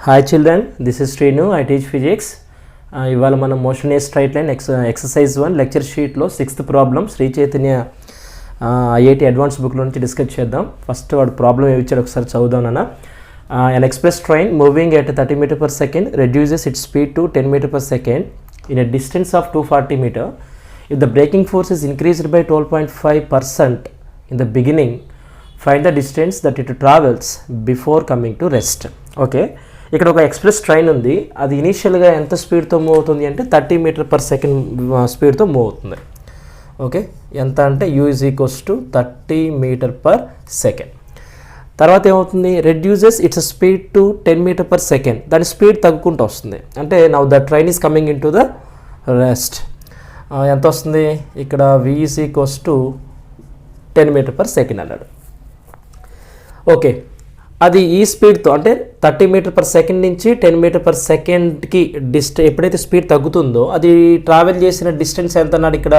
Hi children, this is Srinu. I teach physics. ఇవాళ మనం motion a straight line exercise 1 lecture షీట్లో 6th problem Sri Chaitanya IIT advance బుక్లో నుంచి discuss చేద్దాం. First వాడు ప్రాబ్లం ఏమి ఇచ్చాడు ఒకసారి చదువుదాం నాన్న. An express train moving at 30 meter per second reduces its speed to 10 meter per second in a distance of 240 meter. If the braking force is increased by 12.5% in the beginning, find the distance that it travels before coming to rest. Okay. ఇక్కడ ఒక express train ఉంది. అది ఇనీషియల్గా ఎంత స్పీడ్తో move అవుతుంది అంటే 30 metre per second స్పీడ్తో మూవ్ అవుతుంది. ఓకే, ఎంత అంటే u is equals to 30 metre per second. తర్వాత ఏమవుతుంది, reduces its speed to 10 metre per second. దాని స్పీడ్ తగ్గుకుంటూ వస్తుంది. అంటే now the train is coming in to the rest. ఎంత వస్తుంది ఇక్కడ v is equals to 10 metre per second అన్నాడు. ఓకే, అది ఈ స్పీడ్తో అంటే 30 మీటర్ పర్ సెకండ్ నుంచి 10 మీటర్ పర్ సెకండ్కి ఎప్పుడైతే స్పీడ్ తగ్గుతుందో అది ట్రావెల్ చేసిన డిస్టెన్స్ ఎంత అన్నాడు ఇక్కడ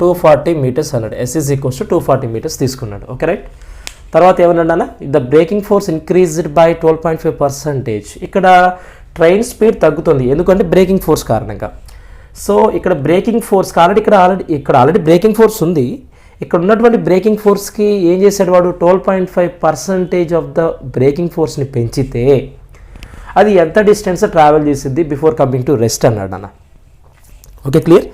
240 మీటర్స్ అన్నాడు. S is equals to 240 meters తీసుకున్నాడు. Okay right. తర్వాత ఏమన్నాడు అన్న, the braking force increased by 12.5%. ఇక్కడ ట్రైన్ స్పీడ్ తగ్గుతుంది ఎందుకంటే బ్రేకింగ్ ఫోర్స్ కారణంగా. సో ఇక్కడ బ్రేకింగ్ ఫోర్స్ కాబట్టి ఇక్కడ ఆల్రెడీ బ్రేకింగ్ ఫోర్స్ ఉంది. ఇక్కడ ఉన్నటువంటి బ్రేకింగ్ ఫోర్స్కి ఏం చేశాడు వాడు 12.5% ఆఫ్ ద బ్రేకింగ్ ఫోర్స్ని పెంచితే అది ఎంత డిస్టెన్స్ ట్రావెల్ చేసింది బిఫోర్ కమింగ్ టు రెస్ట్ అన్నాడు అన్న. Okay clear.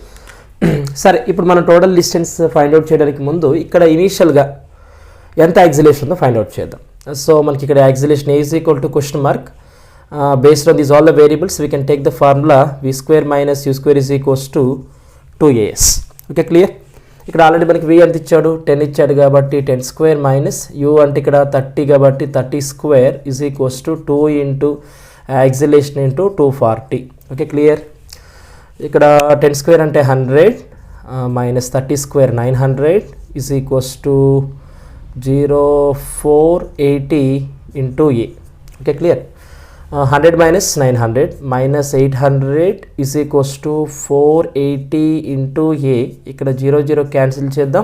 సరే, ఇప్పుడు మనం టోటల్ డిస్టెన్స్ ఫైండ్ అవుట్ చేయడానికి ముందు ఇక్కడ ఇనీషియల్గా ఎంత యాక్సిలేషన్ ఉందో ఫైండ్ అవుట్ చేద్దాం. సో మనకి ఇక్కడ acceleration is equal to question mark based on these all the variables we can take the formula v² - u² is equals to 2as. Okay clear. ఇక్కడ ఆల్రెడీ మనకి v ఎంత ఇచ్చాడు 10 ఇచ్చాడు కాబట్టి 10² మైనస్ u అంటే ఇక్కడ 30 కాబట్టి 30² is equals to 2 into acceleration into 240. Okay clear. ఇక్కడ 10² అంటే 100 minus 30² 900 is equals to 0480 into a. Okay clear. 100 minus 900 minus 800 is equals to 480 into a. ఇక్కడ 0 క్యాన్సిల్ చేద్దాం.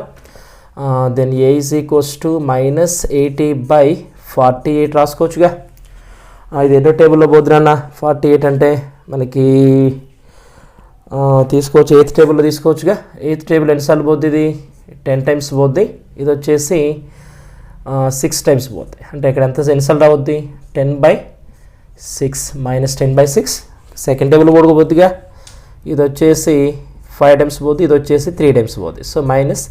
Then a is equals to minus 80 by 48 రాసుకోవచ్చుగా. ఇది ఎన్నో టేబుల్లో పోద్దురన్న 48 అంటే మనకి తీసుకోవచ్చు 8th టేబుల్లో తీసుకోవచ్చుగా. 8th టేబుల్ ఎన్నిసార్లు పోద్ది, ఇది 10 టైమ్స్ పోద్ది. ఇది వచ్చేసి 6 టైమ్స్ పోద్ది. అంటే ఇక్కడ ఎంత ఎన్నిసార్లు రావద్ది 10/6 మైనస్ 10/6 సెకండ్ టేబుల్ పోడుకోబోద్దిగా. ఇది వచ్చేసి 5 టైమ్స్ పోద్ది, ఇది వచ్చేసి 3 టైమ్స్ పోద్ది. So minus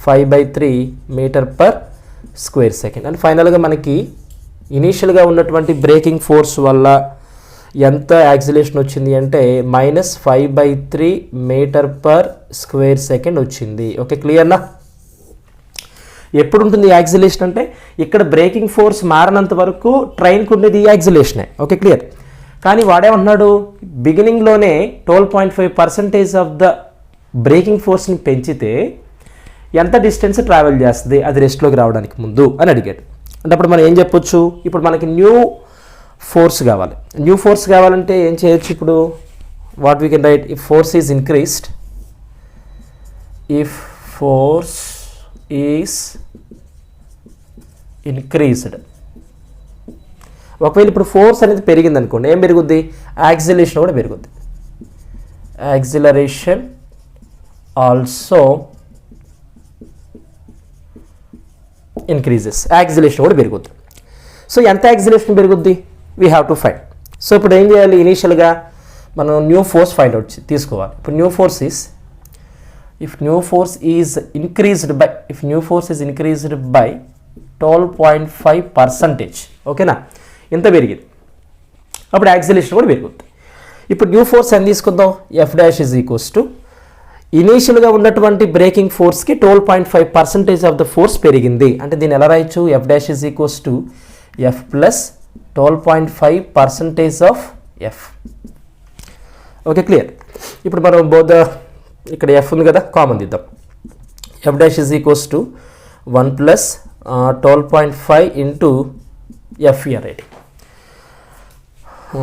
5/3 metre per square second. And ఫైనల్గా మనకి ఇనీషియల్గా ఉన్నటువంటి బ్రేకింగ్ ఫోర్స్ వల్ల ఎంత యాక్సిలేషన్ వచ్చింది అంటే minus 5/3 metre per square second వచ్చింది. ఓకే క్లియర్నా. ఎప్పుడు ఉంటుంది యాక్సిలేషన్ అంటే ఇక్కడ బ్రేకింగ్ ఫోర్స్ మారినంత వరకు ట్రైన్కి ఉండేది యాక్సిలేషనే. Okay clear. కానీ వాడేమన్నాడు బిగినింగ్లోనే 12.5% ఆఫ్ ద బ్రేకింగ్ ఫోర్స్ని పెంచితే ఎంత డిస్టెన్స్ ట్రావెల్ చేస్తుంది అది రెస్ట్లోకి రావడానికి ముందు అని అడిగాడు. అంటే అప్పుడు మనం ఏం చెప్పొచ్చు, ఇప్పుడు మనకి న్యూ ఫోర్స్ కావాలి. న్యూ ఫోర్స్ కావాలంటే ఏం చేయొచ్చు, ఇప్పుడు what we can write, if force is increased, if force is increased. ఒకవేళ ఇప్పుడు ఫోర్స్ అనేది పెరిగింది అనుకోండి, ఏం పెరుగుద్ది, యాక్సిలరేషన్ కూడా పెరుగుద్ది. యాక్సిలరేషన్ ఆల్సో ఇంక్రీజెస్, యాక్సిలరేషన్ కూడా పెరుగుద్ది. సో ఎంత యాక్సిలరేషన్ పెరుగుద్ది we have to find. So ఇప్పుడు ఏం చేయాలి, ఇనీషియల్గా మనం న్యూ ఫోర్స్ ఫైండ్ అవుట్ తీసుకోవాలి. ఇప్పుడు new force is if new force is increased by 12.5%. ఓకేనా, ఇంత పెరిగింది అప్పుడు యాక్సిలేషన్ కూడా పెరుగుతుంది. ఇప్పుడు న్యూ ఫోర్స్ ఎంత తీసుకుందాం, f' ఈజ్ ఈక్వల్స్ టు ఇనీషియల్గా ఉన్నటువంటి బ్రేకింగ్ ఫోర్స్కి 12.5% ఆఫ్ ద ఫోర్స్ పెరిగింది. అంటే దీన్ని ఎలా రాయొచ్చు, f' is equals to f plus 12.5% of f. Okay clear. ఇప్పుడు మనం బోధ ఇక్కడ ఎఫ్ ఉంది కదా, కామన్ తీద్దాం. f' is equals to 1 plus 12.5 into F rate.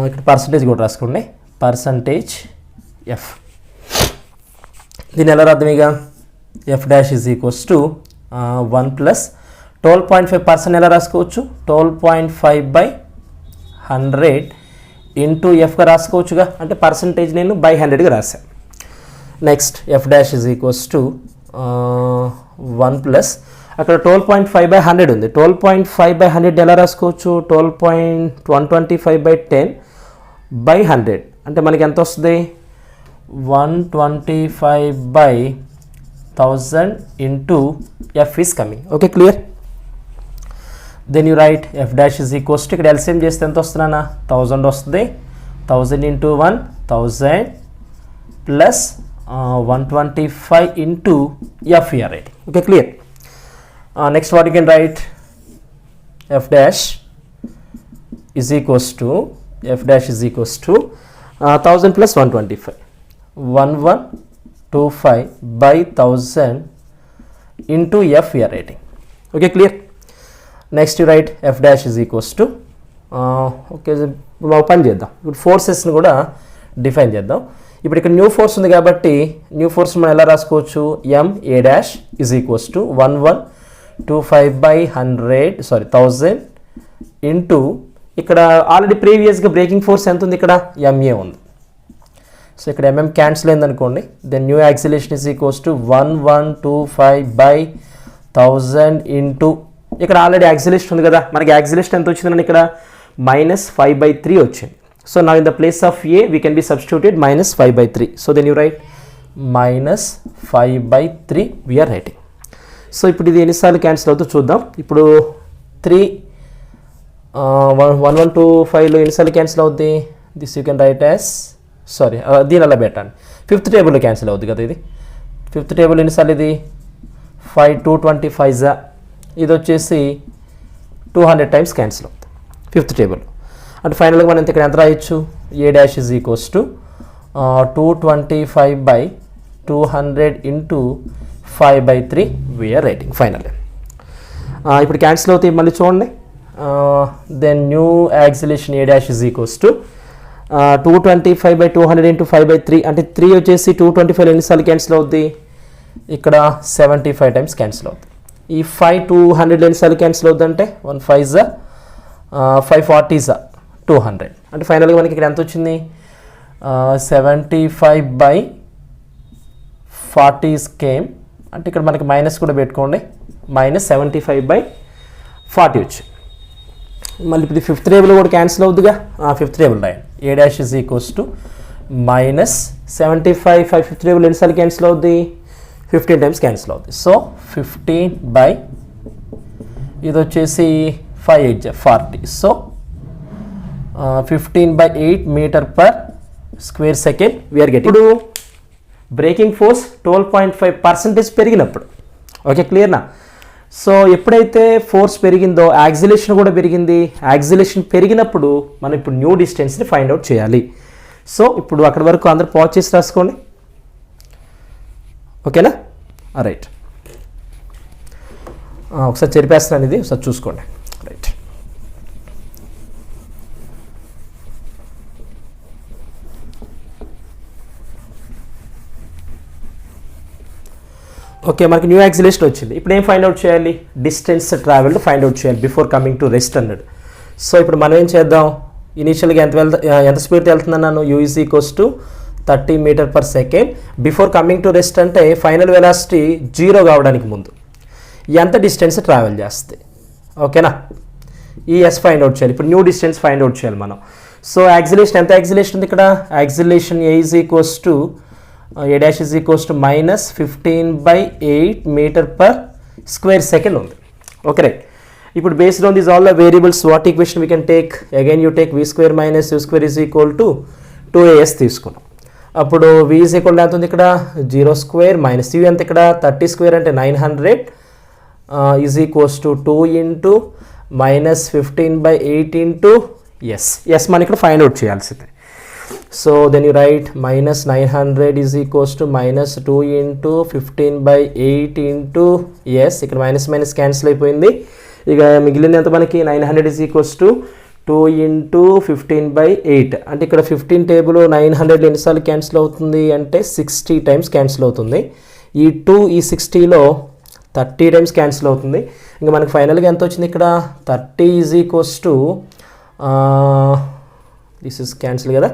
ఇక్కడ పర్సంటేజ్ కూడా రాసుకోండి, పర్సంటేజ్ ఎఫ్. దీని ఎలా రాద్దాం, ఇక f' is equals to 1 plus 12.5% ఎలా రాసుకోవచ్చు, 12.5/100 100 ఇంటూ ఎఫ్గా రాసుకోవచ్చుగా, అంటే పర్సంటేజ్ నేను బై 100గా రాశాను. Next F dash is equals to 1 plus అక్కడ 12.5/100 ఉంది. 12.5/100 ఎలా రాసుకోవచ్చు? 12.125/10/100 అంటే మనకి ఎంత వస్తుంది? 125/1000 into F is coming. Okay, clear? Then you write F dash is equals to ఇక్కడ ఎల్సిఎం చేస్తే ఎంత వస్తుందన్నా? 1000 వస్తుంది. 1000 into 1 1000 plus 125 into F you're writing. Okay, clear? Next what you can write? F dash is equals to 1000 plus 125. 1125/1000 into F we are writing. Okay, clear? Next you write F dash is equals to okay, open చేద్దాం. ఇప్పుడు ఫోర్సెస్ని కూడా define చేద్దాం. ఇప్పుడు ఇక్కడ new force ఉంది కాబట్టి new force మనం ఎలా రాసుకోవచ్చు? M A dash is equals to 1125/1000 into ఇక్కడ ఆల్రెడీ ప్రీవియస్గా బ్రేకింగ్ ఫోర్స్ ఎంత ఉంది? ఇక్కడ ఎంఏ ఉంది. సో ఇక్కడ ఎంఎం క్యాన్సిల్ అయిందనుకోండి. Then new acceleration is equals to 1125/1000 into ఇక్కడ ఆల్రెడీ యాక్సిలేషన్ ఉంది కదా, మనకి యాక్సిలేషన్ ఎంత వచ్చిందని ఇక్కడ -5/3 వచ్చింది. సో నా in the place of A we can be substituted -5/3. So then you write -5/3 we are writing. So ఇప్పుడు ఇది ఎన్నిసార్లు క్యాన్సిల్ అవుతుందో చూద్దాం. ఇప్పుడు 1125లో ఎన్నిసార్లు క్యాన్సిల్ అవుద్ది? This you can write as దీని అలా పెట్టండి. 5th టేబుల్లో క్యాన్సిల్ అవుద్ది కదా ఇది. 5th టేబుల్ ఎన్నిసార్లు ఇది? 225 ఇది వచ్చేసి 200 టైమ్స్ క్యాన్సిల్ అవుతుంది 5th టేబుల్. అంటే ఫైనల్గా మనం ఇక్కడ ఎంత రాయొచ్చు? A dash is equals to 225/200 into 5/3 we are writing final. ఇప్పుడు క్యాన్సిల్ అవుతాయి మళ్ళీ చూడండి. Then new acceleration A dash is equals to 225/200 into 5/3 అంటే 3 వచ్చేసి 225 ఎన్నిసార్లు క్యాన్సిల్ అవుద్ది? ఇక్కడ 75 టైమ్స్ క్యాన్సిల్ అవుతుంది. ఈ 5 200 ఎన్నిసార్లు క్యాన్సిల్ అవుద్ది అంటే 1 5 540 200 అంటే ఫైనల్గా మనకి ఇక్కడ ఎంత వచ్చింది? 75/40 కేమ్ అంటే ఇక్కడ మనకి మైనస్ కూడా పెట్టుకోండి. -75/40 వచ్చింది. మళ్ళీ ఇప్పుడు 5th టేబుల్ కూడా క్యాన్సిల్ అవుద్దిగా. 5th టేబుల్ రాయండి. A dash is equals to -75 5th table ఎన్నిసార్లు క్యాన్సిల్ అవుద్ది? 15 టైమ్స్ క్యాన్సిల్ అవుద్ది. సో 15 ఇది వచ్చేసి 5 8 40. So 15/8 metre per square second we're getting. ఇప్పుడు బ్రేకింగ్ ఫోర్స్ 12.5% పెరిగినప్పుడు. ఓకే, క్లియర్నా? సో ఎప్పుడైతే ఫోర్స్ పెరిగిందో యాక్సిలేషన్ కూడా పెరిగింది. యాక్సిలేషన్ పెరిగినప్పుడు మనం ఇప్పుడు న్యూ డిస్టెన్స్ని ఫైండ్ అవుట్ చేయాలి. సో ఇప్పుడు అక్కడి వరకు అందరూ పాజ్ చేసి రాసుకోండి. ఓకేనా? రైట్, ఒకసారి చెరిపేస్తున్నాను ఇది, ఒకసారి చూసుకోండి. రైట్, ఓకే, మనకి న్యూ యాక్సిలేషన్ వచ్చింది. ఇప్పుడు ఏం ఫైండ్ అవుట్ చేయాలి? డిస్టెన్స్ ట్రావెల్డ్ ఫైండ్ అవుట్ చేయాలి బిఫోర్ కమింగ్ టు రెస్ట్ అన్నాడు. సో ఇప్పుడు మనం ఏం చేద్దాం? ఇనీషియల్గా ఎంత స్పీడ్తో వెళ్తున్నాను? U is equals to 30 metre per second. Before coming to rest అంటే ఫైనల్ వెలాసిటీ 0 కావడానికి ముందు ఎంత డిస్టెన్స్ ట్రావెల్ చేస్తే. ఓకేనా? ఈ ఎస్ ఫైండ్ అవుట్ చేయాలి. ఇప్పుడు న్యూ డిస్టెన్స్ ఫైండ్ అవుట్ చేయాలి మనం. సో యాక్సిలేషన్ ఎంత యాక్సిలేషన్ ఉంది ఇక్కడ? Acceleration A is equals to A dash is equals to -15/8 meter per square second ఉంది. Okay, right. ఇప్పుడు based on these all the variables what equation we can take? Again you take v² - u² is equal to 2as తీసుకున్నాం. అప్పుడు v is equal ఎంత ఉంది ఇక్కడ? 0² - u ఎంత ఇక్కడ? 30² అంటే 900 is equals to 2 into -15/8 into S మనం ఇక్కడ ఫైండ్ అవుట్ చేయాల్సిందే. So then you write -900 is equals to -2 into 15/8 into ఇక్కడ మైనస్ క్యాన్సిల్ అయిపోయింది. ఇక మిగిలింది ఎంత మనకి? 900 is equals to 2 into 15/8 అంటే ఇక్కడ 15 టేబుల్ 900 ఎన్నిసార్లు క్యాన్సిల్ అవుతుంది అంటే 60 టైమ్స్ క్యాన్సిల్ అవుతుంది. ఈ 2 ఈ 60లో 30 టైమ్స్ క్యాన్సిల్ అవుతుంది. ఇంకా మనకి ఫైనల్గా ఎంత వచ్చింది ఇక్కడ? 30 is equals to this is cancel కదా,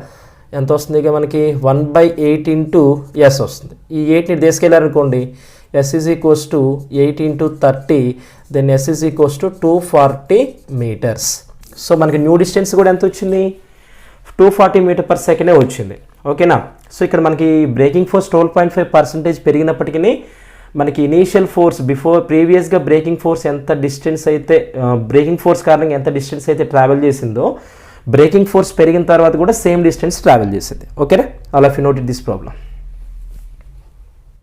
ఎంత వస్తుంది ఇక మనకి 1/8 ఇంటూ ఎస్ వస్తుంది. ఈ 8ని తీసుకెళ్ళారనుకోండి, S is equals to 8 into 30, then S is equals to 240 meters. So మనకి న్యూ డిస్టెన్స్ కూడా ఎంత వచ్చింది, 240 మీటర్ పర్ సెకండే వచ్చింది. ఓకేనా. సో ఇక్కడ మనకి బ్రేకింగ్ ఫోర్స్ 12.5% పెరిగినప్పటికీ మనకి ఇనీషియల్ ఫోర్స్ ప్రీవియస్గా బ్రేకింగ్ ఫోర్స్ ఎంత డిస్టెన్స్ అయితే బ్రేకింగ్ ఫోర్స్ కారణంగా ఎంత డిస్టెన్స్ అయితే ట్రావెల్ చేసిందో, బ్రేకింగ్ ఫోర్స్ పెరిగిన తర్వాత కూడా సేమ్ డిస్టెన్స్ ట్రావెల్ చేసింది. ఓకేనా. All of you note this problem.